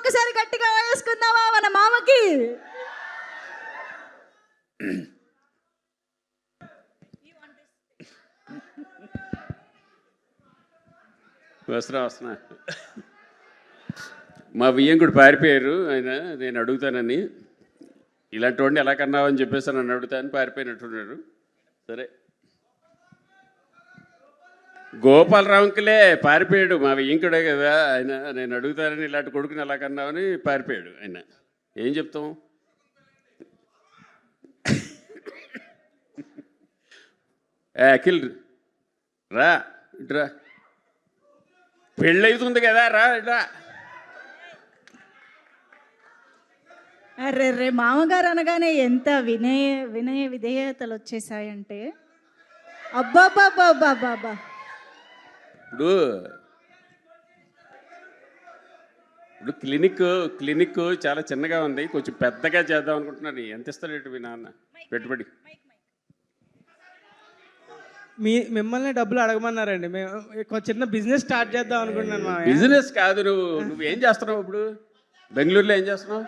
ఒక్కసారి గట్టిగా వేసుకుందామా మన మామకి? వస్తున్నా మా బియ్యంకుడు పారిపోయారు. ఆయన నేను అడుగుతానని, ఇలాంటి వాడిని ఎలా కన్నావు అని చెప్పేసి నన్ను అడుగుతాను, పారిపోయినట్టున్నారు. సరే, గోపాలరావుకిలే పారిపోయాడు, మా బియ్యంకుడే కదా ఆయన. నేను అడుగుతానని ఇలాంటి కొడుకుని ఎలా కన్నావని పారిపోయాడు ఆయన. ఏం చెప్తాం? అఖిల్ రా, ఇట్రా, పెళ్ళవుతుంది కదా, రా ఇట్రా. అరే రే, మామగారు అనగానే ఎంత వినయ విధేయతలు వచ్చేసాయంటే, అబ్బాబాబాబాబా. ఇప్పుడు క్లినిక్ చాలా చిన్నగా ఉంది, కొంచెం పెద్దగా చేద్దాం అనుకుంటున్నాను. ఎంత ఇస్తాడు మీ నాన్న పెట్టుబడి? మిమ్మల్ని డబ్బులు అడగమన్నారండి. మేము చిన్న బిజినెస్ స్టార్ట్ చేద్దాం అనుకుంటున్నాను. బిజినెస్ కాదు, నువ్వేం చేస్తున్నావు ఇప్పుడు? బెంగళూరులో ఏం చేస్తున్నావు?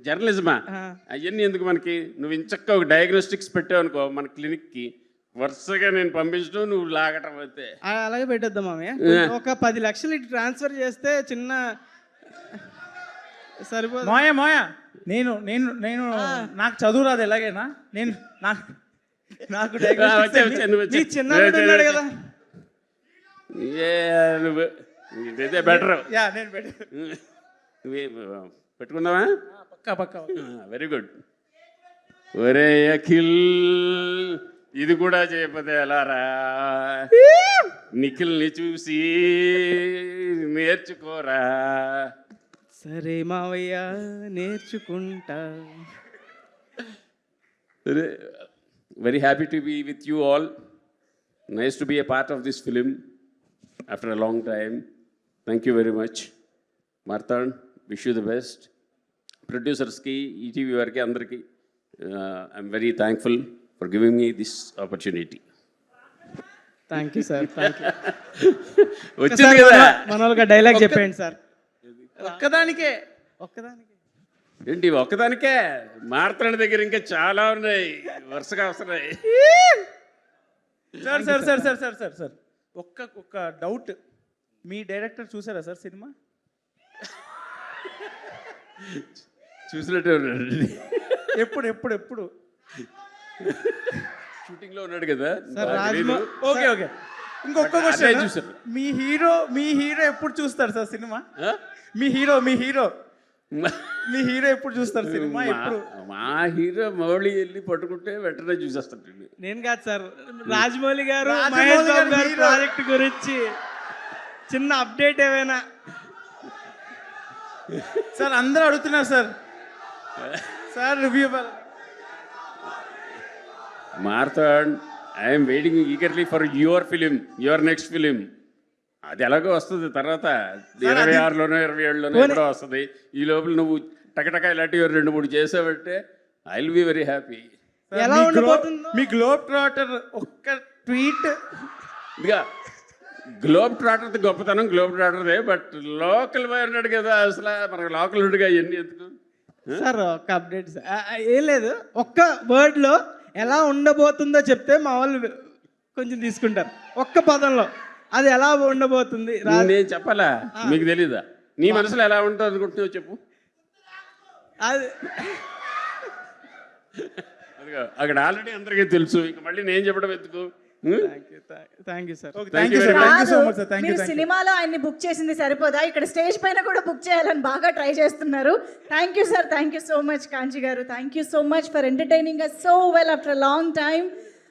జర్నలిజమా? అవన్నీ ఎందుకు మనకి? నువ్వు ఇంచక్క ఒక డయాగ్నోస్టిక్స్ పెట్టావు అనుకో మన క్లినిక్కి, వరుసగా నేను పంపించడం, నువ్వు లాగటం అయితే. అలాగే పెట్టేద్దాం మామయ్య. ఒక 10 లక్షలు ఇటు ట్రాన్స్ఫర్ చేస్తే చిన్న సరిపోదు. మోయా నేను నేను నేను నాకు చదువు రాదు, ఎలాగైనా నేను నాకు చిన్నాడు ఉన్నాడు కదా. ఇదైతే బెటర్. నేను పెట్టుకుందామా? పక్కా. Very good. ఒరే అఖిల్, ఇది కూడా చేయకపోతే ఎలారా? నిఖిల్ని చూసి నేర్చుకోరా. సరే మావయ్య, నేర్చుకుంటా. Very happy to be with you all. Nice to be a part of this film after a long time. Thank you very much. Marthan, wish you the best. Producers ki, ETV variki andariki, I'm very thankful for giving me this opportunity. Thank you sir, thank you. వచ్చింది కదా మన వాళ్ళకి dialogue చెప్పండి sir. ఒక్కదానికే ఏంటి ఒక్కదానికే? మార్తాండ దగ్గర ఇంకా చాలా ఉన్నాయి, వరుసగా వస్తున్నాయి. సార్ ఒక్క డౌట్, మీ డైరెక్టర్ చూసారా సార్ సినిమా? చూసినట్టే ఎప్పుడు షూటింగ్ లో ఉన్నాడు కదా. ఓకే. ఇంకొక క్వశ్చన్, మీ హీరో ఎప్పుడు చూస్తారు సార్ సినిమా? మీ హీరో ఎప్పుడు చూస్తారు సినిమా? ఎప్పుడు? మా హీరో మౌళి వెళ్ళి పట్టుకుంటే వెంటనే చూసేస్తాడు. నేను కాదు సార్, రాజమౌళి గారు, మహేష్ బాబు గారు ప్రాజెక్ట్ గురించి చిన్న అప్డేట్ ఏమైనా? సార్ అందరూ అడుగుతున్నారు sir review. Marthand, I'm waiting eagerly for your film, your next film. అది ఎలాగో వస్తుంది తర్వాత, 26లోనో 27లోనో ఎప్పుడో వస్తుంది. ఈ లోపల నువ్వు టకటక ఇలాంటివి 2-3 చేసావంటే I will be very happy. మీ గ్లోబ్ ట్రాటర్ ఒక్క ట్వీట్. ఇదిగా గ్లోబ్ ట్రాటర్ గొప్పతనం గ్లోబ్ ట్రాటర్దే, బట్ లోకల్ బాయ్ ఉన్నాడు కదా, అసలు మనకు లోకల్ ఉండుగా ఇవన్నీ ఎందుకు సార్? ఒక అప్డేట్ సార్, ఏం లేదు, ఒక్క వర్డ్లో ఎలా ఉండబోతుందో చెప్తే మా వాళ్ళు కొంచెం తీసుకుంటారు. ఒక్క పదంలో అది ఎలా ఉండబోతుంది నేను చెప్పాలా? మీకు తెలీదా? నీ మనసులో ఎలా ఉంటుంది అనుకుంటున్నావు చెప్పు. అది అక్కడ ఆల్రెడీ అందరికీ తెలుసు, ఇంక మళ్ళీ నేను చెప్పడం ఎందుకు? Thank you sir. మీరు సినిమాలో ఆయన్ని బుక్ చేసింది సరిపోదా, ఇక్కడ స్టేజ్ పైన కూడా బుక్ చేయాలని బాగా ట్రై చేస్తున్నారు. Thank you sir, thank you so much కాంచి గారు. Thank you so much for entertaining us so well after a long time.